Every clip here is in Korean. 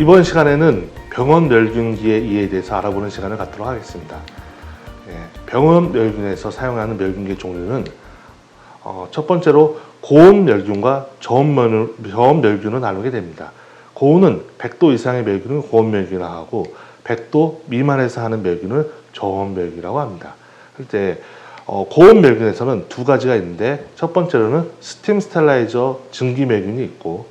이번 시간에는 병원 멸균기의 이해에 대해서 알아보는 시간을 갖도록 하겠습니다. 병원 멸균에서 사용하는 멸균기의 종류는 첫 번째로 고온 멸균과 저온 멸균을 나누게 됩니다. 고온은 100도 이상의 멸균을 고온 멸균이라고 하고 100도 미만에서 하는 멸균을 저온 멸균이라고 합니다. 그때 고온 멸균에서는 두 가지가 있는데 첫 번째로는 스팀 스테라이저 증기 멸균이 있고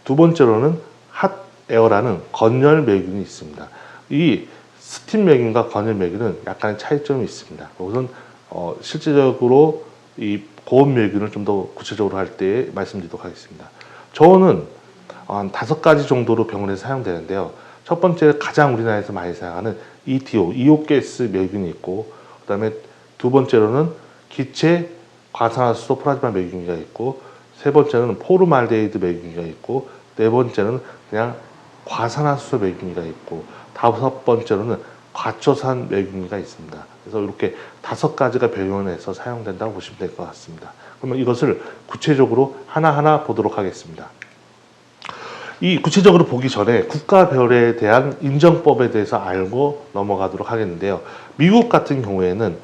두 번째로는 핫에어라는 건열 멸균이 있습니다. 이 스팀 멸균과 건열 멸균은 약간의 차이점이 있습니다. 우선 실제적으로 이 고온 멸균을 좀 더 구체적으로 할 때 말씀드리도록 하겠습니다. 저온은 한 5가지 정도로 병원에서 사용되는데요. 첫 번째 가장 우리나라에서 많이 사용하는 ETO, 이온가스 멸균이 있고 그 다음에 두 번째로는 기체 과산화수소 플라즈마 멸균기가 있고 세 번째는 포르말데히드 멸균기가 있고 네 번째는 그냥 과산화수소 멸균기가 있고 다섯 번째로는 과초산 멸균기가 있습니다. 그래서 이렇게 5가지가 병원에서 사용된다고 보시면 될 것 같습니다. 그러면 이것을 구체적으로 하나하나 보도록 하겠습니다. 이 구체적으로 보기 전에 국가별에 대한 인정법에 대해서 알고 넘어가도록 하겠는데요. 미국 같은 경우에는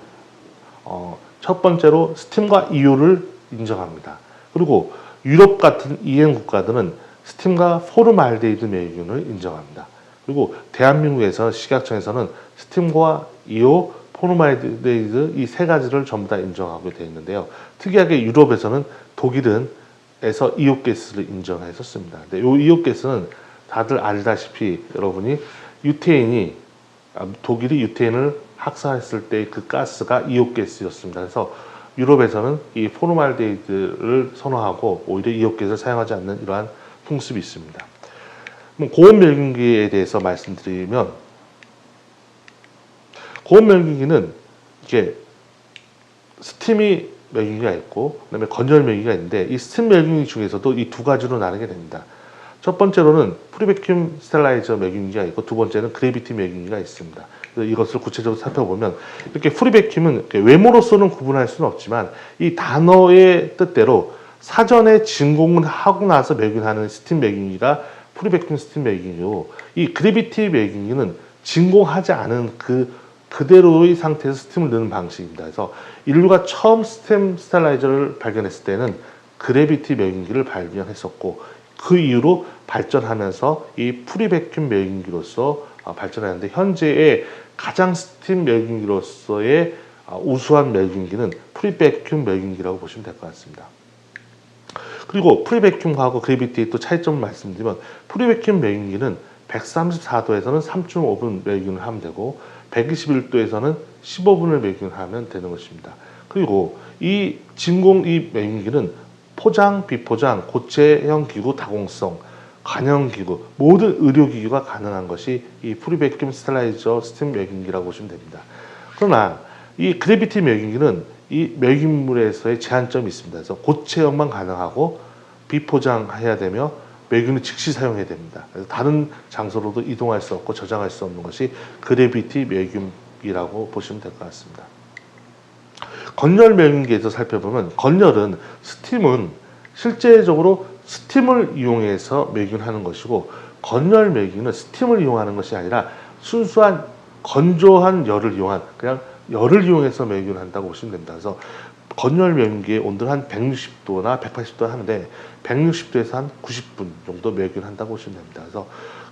첫 번째로 스팀과 이오를 인정합니다. 그리고 유럽 같은 EM 국가들은 스팀과 포르말데히드 멸균을 인정합니다. 그리고 대한민국에서 식약청에서는 스팀과 이오, 포르말데히드 이 세 가지를 전부 다 인정하고 되어 있는데요. 특이하게 유럽에서는 독일에서 이온가스를 인정했었습니다. 근데 이 이온가스는 다들 알다시피 여러분이 독일이 유태인을 학살했을 때 그 가스가 이온가스였습니다. 그래서 유럽에서는 이 포르말데히드를 선호하고 오히려 이온가스를 사용하지 않는 이러한 풍습이 있습니다. 고온 멸균기에 대해서 말씀드리면 고온 멸균기는 이게 스팀이 멸균기가 있고 그다음에 건열 멸균기가 있는데 이 스팀 멸균기 중에서도 이 두 가지로 나누게 됩니다. 첫 번째로는 프리베큐움 스테라이저 멸균기가 있고 두 번째는 그래비티 멸균기가 있습니다. 그래서 이것을 구체적으로 살펴보면 이렇게 프리베큐움은 외모로서는 구분할 수는 없지만 이 단어의 뜻대로 사전에 진공을 하고 나서 멸균하는 스팀 멸균기가 프리베큐움 스팀 멸균기고 이 그래비티 멸균기는 진공하지 않은 그대로의 상태에서 스팀을 넣는 방식입니다. 그래서 인류가 처음 스팀 스테라이저를 발견했을 때는 그래비티 멸균기를 발견했었고 그 이후로 발전하면서 이 프리베큐움 멸균기로서 발전하는데 현재의 가장 스팀 멸균기로서의 우수한 멸균기는 프리베큐움 멸균기라고 보시면 될 것 같습니다. 그리고 프리베큐움하고 그래비티의 또 차이점을 말씀드리면 프리베큐움 멸균기는 134도에서는 3.5분 멸균을 하면 되고 121도에서는 15분을 멸균을 하면 되는 것입니다. 그리고 이 멸균기는 포장, 비포장, 고체형 기구, 다공성, 간형기구, 모든 의료기구가 가능한 것이 이 프리베큐움 스테라이저 스팀 멸균기라고 보시면 됩니다. 그러나 이 그래비티 멸균기는 이 멸균물에서의 제한점이 있습니다. 그래서 고체형만 가능하고 비포장해야 되며 멸균을 즉시 사용해야 됩니다. 그래서 다른 장소로도 이동할 수 없고 저장할 수 없는 것이 그래비티 멸균기라고 보시면 될 것 같습니다. 건열 멸균기에서 살펴보면 스팀은 실제적으로 스팀을 이용해서 멸균하는 것이고 건열 멸균은 스팀을 이용하는 것이 아니라 순수한 건조한 열을 이용한 그냥 열을 이용해서 멸균한다고 보시면 됩니다. 그래서 건열 멸균기의 온도는 한 160도나 180도 하는데 160도에서 한 90분 정도 멸균한다고 보시면 됩니다. 그래서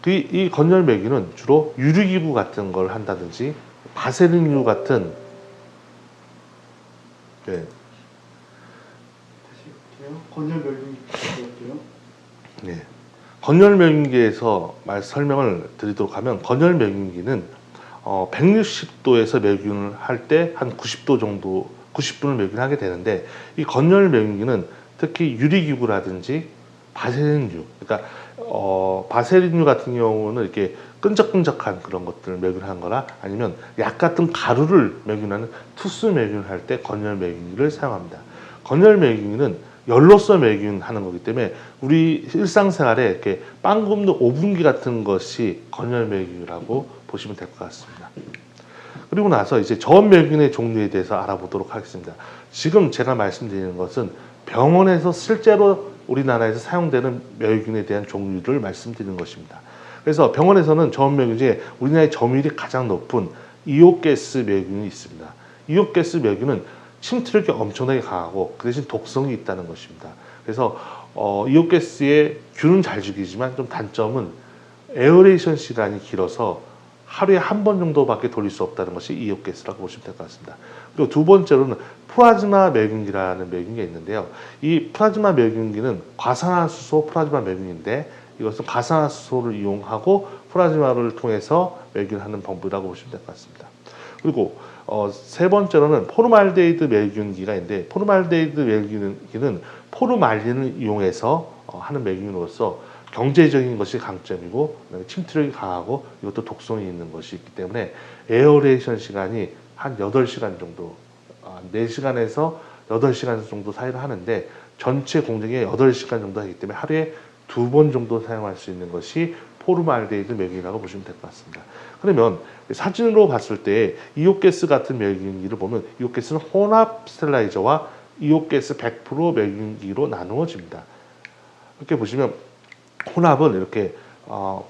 이 건열 멸균은 주로 유리기구 같은 걸 한다든지 바세린유 같은 건열 멸균기 어때요? 네. 건열 멸균기에서 설명을 드리도록 하면 건열 멸균기는 160도에서 멸균을 할 때 한 90도 정도 90분을 멸균하게 되는데 이 건열 멸균기는 특히 유리기구라든지 바세린유 그러니까 바세린유 같은 경우는 이렇게 끈적끈적한 그런 것들을 멸균하는 거나 아니면 약 같은 가루를 멸균하는 투스 멸균을 할 때 건열 멸균기를 사용합니다. 건열 멸균기는 열로서 멸균하는 거기 때문에 우리 일상생활에 이렇게 빵 굽는 오븐기 같은 것이 건열 멸균이라고 보시면 될 것 같습니다. 그리고 나서 이제 저온 멸균의 종류에 대해서 알아보도록 하겠습니다. 지금 제가 말씀드리는 것은 병원에서 실제로 우리나라에서 사용되는 멸균에 대한 종류를 말씀드리는 것입니다. 그래서 병원에서는 저온멸균 중에 우리나라의 점유율이 가장 높은 이오가스 멸균이 있습니다. 이오가스 멸균은 침투력이 엄청나게 강하고 그 대신 독성이 있다는 것입니다. 그래서 이오가스의 균은 잘 죽이지만 좀 단점은 에어레이션 시간이 길어서 하루에 한 번 정도밖에 돌릴 수 없다는 것이 이오가스라고 보시면 될 것 같습니다. 그리고 두 번째로는 플라즈마 멸균기라는 멸균기가 있는데요. 이 플라즈마 멸균기는 과산화수소 플라즈마 멸균인데 이것은 과산화수소를 이용하고 플라즈마를 통해서 멸균하는 방법이라고 보시면 될 것 같습니다. 그리고 세 번째로는 포르말데히드 멸균기가 있는데 포르말데히드 멸균기는 포르말린을 이용해서 하는 멸균으로서 경제적인 것이 강점이고 침투력이 강하고 이것도 독성이 있는 것이 있기 때문에 에어레이션 시간이 한 8시간 정도 4시간에서 8시간 정도 사이를 하는데 전체 공정에 8시간 정도 하기 때문에 하루에 2번 정도 사용할 수 있는 것이 포르말데히드 멸균이라고 보시면 될 것 같습니다. 그러면 사진으로 봤을 때 이오가스 같은 멸균기를 보면 이오가스는 혼합 스테라이저와 이오가스 100% 멸균기로 나누어집니다. 이렇게 보시면 혼합은 이렇게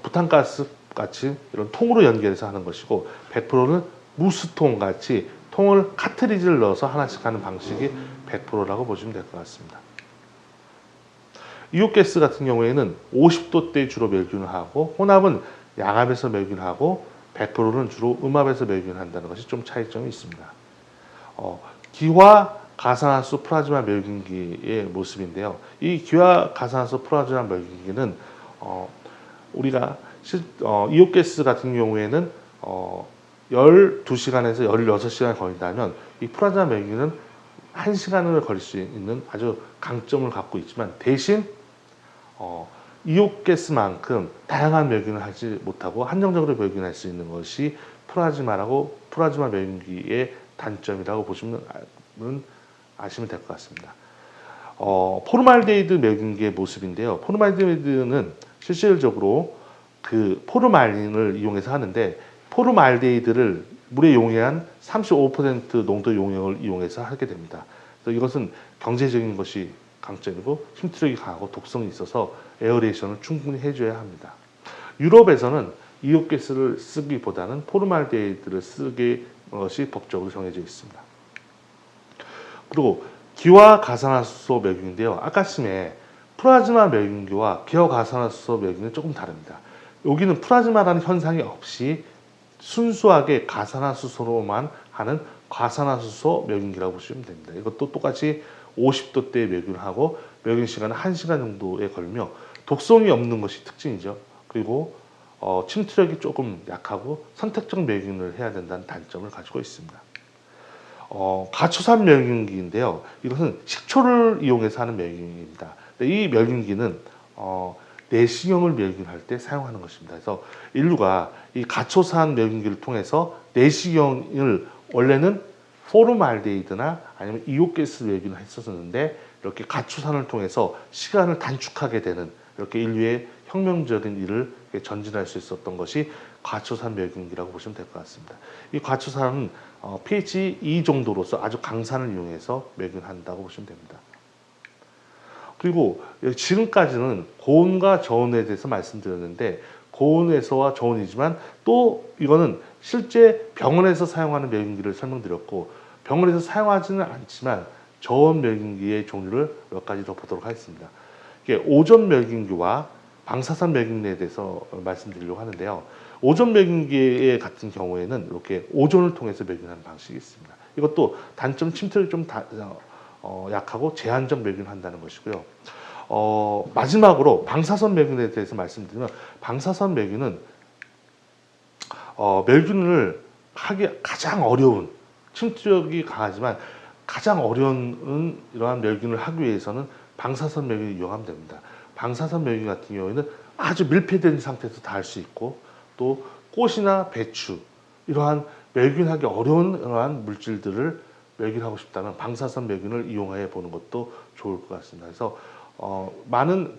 부탄가스 같이 이런 통으로 연결해서 하는 것이고 100%는 무스통 같이 통을 카트리지를 넣어서 하나씩 하는 방식이 100%라고 보시면 될 것 같습니다. 이오가스 같은 경우에는 50도대 주로 멸균을 하고 혼합은 양압에서 멸균하고 100%는 주로 음압에서 멸균한다는 것이 좀 차이점이 있습니다. 기화 가산화수 플라즈마 멸균기의 모습인데요. 이 기화 가산화수 플라즈마 멸균기는 우리가 이오가스 같은 경우에는 12시간에서 16시간 걸린다면 이 플라즈마 멸균은 1시간을 걸릴 수 있는 아주 강점을 갖고 있지만 대신 이오가스만큼 다양한 멸균을 하지 못하고 한정적으로 멸균할 수 있는 것이 플라즈마 멸균기의 단점이라고 보시면 아시면 될 것 같습니다. 포르말데히드 멸균기의 모습인데요. 포르말데히드는 실질적으로 그 포르말린을 이용해서 하는데 포르말데히드를 물에 용해한 35% 농도 용액을 이용해서 하게 됩니다. 그래서 이것은 경제적인 것이 강점이고 침투력이 강하고 독성이 있어서 에어레이션을 충분히 해줘야 합니다. 유럽에서는 이오가스를 쓰기보다는 포르말데히드를 쓰기 것이 법적으로 정해져 있습니다. 그리고 기화 가산화수소 멸균인데요. 아까쯤에 플라즈마 멸균기와 기화 가산화수소 멸균은 조금 다릅니다. 여기는 플라즈마라는 현상이 없이 순수하게 가산화수소로만 하는 과산화수소 멸균기라고 보시면 됩니다. 이것도 똑같이 50도대에 멸균하고 멸균 시간은 1시간 정도에 걸며 독성이 없는 것이 특징이죠. 그리고 침투력이 조금 약하고 선택적 멸균을 해야 된다는 단점을 가지고 있습니다. 가초산 멸균기인데요. 이것은 식초를 이용해서 하는 멸균기입니다. 이 멸균기는 내시경을 멸균할 때 사용하는 것입니다. 그래서 인류가 이 가초산 멸균기를 통해서 내시경을 원래는 포르말데히드나 아니면 이오가스 멸균을 했었는데 이렇게 가초산을 통해서 시간을 단축하게 되는 이렇게 인류의 혁명적인 일을 전진할 수 있었던 것이 가초산 멸균기라고 보시면 될 것 같습니다. 이 가초산은 pH 2 정도로서 아주 강산을 이용해서 멸균한다고 보시면 됩니다. 그리고 지금까지는 고온과 저온에 대해서 말씀드렸는데 고온에서와 저온이지만 또 이거는 실제 병원에서 사용하는 멸균기를 설명드렸고 병원에서 사용하지는 않지만 저온 멸균기의 종류를 몇 가지 더 보도록 하겠습니다. 오존 멸균기와 방사선 멸균기에 대해서 말씀드리려고 하는데요. 오존 멸균기 같은 경우에는 이렇게 오존을 통해서 멸균하는 방식이 있습니다. 이것도 단점 침투력이 좀 약하고 제한적 멸균을 한다는 것이고요. 마지막으로 방사선 멸균에 대해서 말씀드리면 방사선 멸균은 멸균을 하기 가장 어려운 침투력이 강하지만 가장 어려운 이러한 멸균을 하기 위해서는 방사선 멸균을 이용하면 됩니다. 방사선 멸균 같은 경우에는 아주 밀폐된 상태에서 다 할 수 있고 또 꽃이나 배추 이러한 멸균하기 어려운 이러한 물질들을 멸균하고 싶다면 방사선 멸균을 이용해 보는 것도 좋을 것 같습니다. 그래서 많은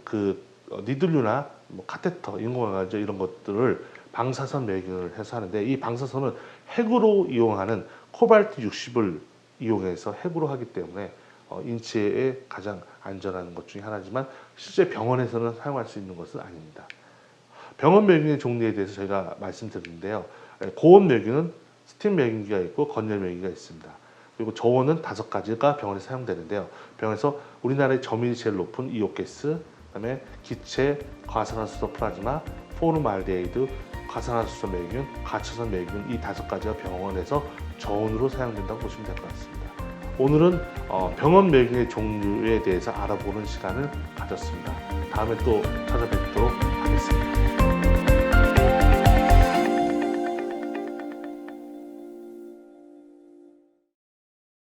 니들류나 카테터, 인공관절 이런 것들을 방사선 멸균을 해서 하는데 이 방사선은 핵으로 이용하는 코발트 60을 이용해서 핵으로 하기 때문에 인체에 가장 안전한 것 중에 하나지만 실제 병원에서는 사용할 수 있는 것은 아닙니다. 병원 멸균의 종류에 대해서 저희가 말씀드렸는데요. 고온 멸균은 스팀 멸균기가 있고 건열 멸균기가 있습니다. 그리고 저온은 5가지가 병원에서 사용되는데요. 병원에서 우리나라의 점유율이 제일 높은 이오가스, 그다음에 기체, 과산화수소 플라즈마, 포르말데히드, 과산화수소 멸균, 가처선 멸균 이 5가지가 병원에서 저온으로 사용된다고 보시면 될 것 같습니다. 오늘은 병원 멸균의 종류에 대해서 알아보는 시간을 가졌습니다. 다음에 또 찾아뵙도록 하겠습니다.